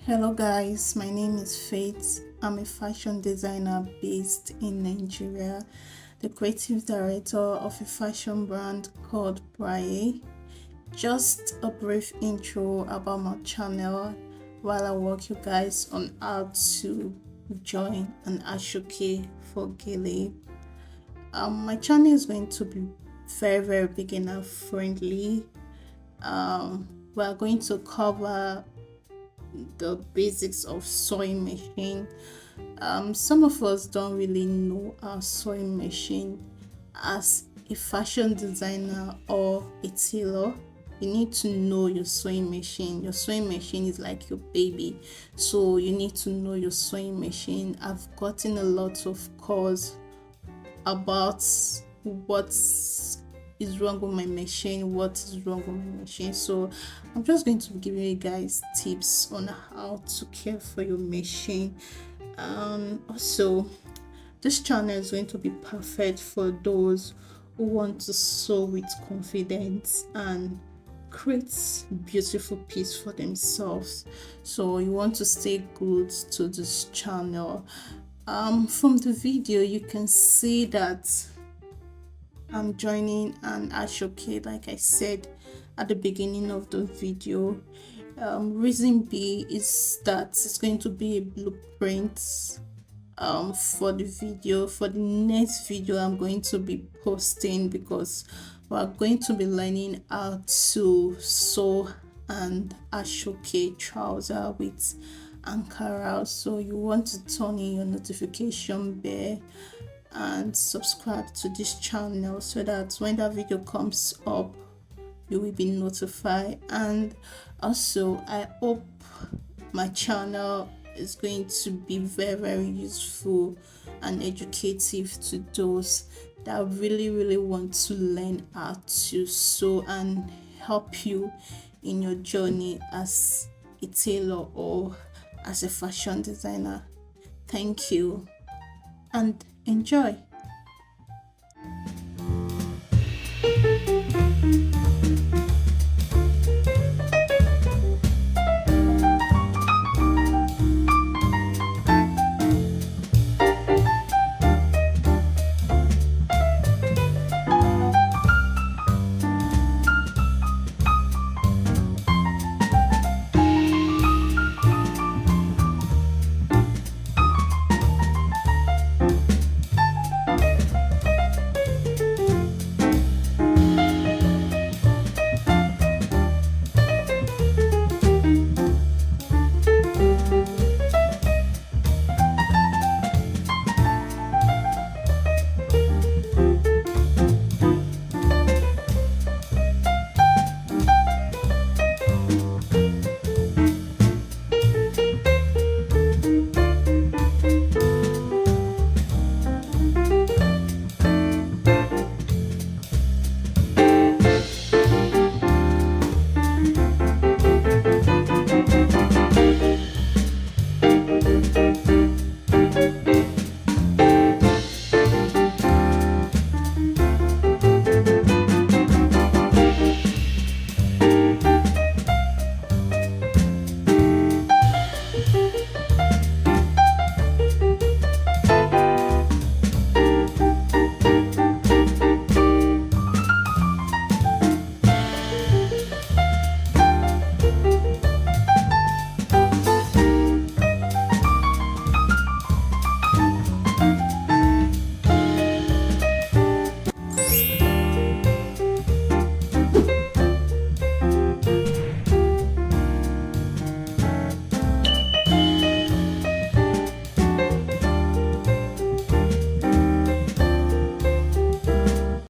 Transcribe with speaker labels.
Speaker 1: Hello guys, my name is Faith. I'm a fashion designer based in Nigeria, the creative director of a fashion brand called Braille. Just a brief intro about my channel while I walk you guys on how to join an Ashoke for Gele. My channel is going to be very beginner friendly. We're going to cover the basics of sewing machine. Some of us don't really know our sewing machine. As a fashion designer or a tailor, you need to know your sewing machine. Your sewing machine is like your baby, so you need to know your sewing machine. I've gotten a lot of calls about what is wrong with my machine, so I'm just going to give you guys tips on how to care for your machine. Also, this channel is going to be perfect for those who want to sew with confidence and create beautiful piece for themselves. So you want to stay glued to this channel. From the video you can see that I'm joining an Ashoke, like I said at the beginning of the video. Reason B is that it's going to be a blueprint for the video. For the next video I'm going to be posting, because we're going to be learning how to sew an Ashoke trouser with Ankara. So you want to turn in your notification bell and subscribe to this channel so that when that video comes up you will be notified. And also I hope my channel is going to be very useful and educative to those that really want to learn how to sew and help you in your journey as a tailor or as a fashion designer. Thank you and enjoy.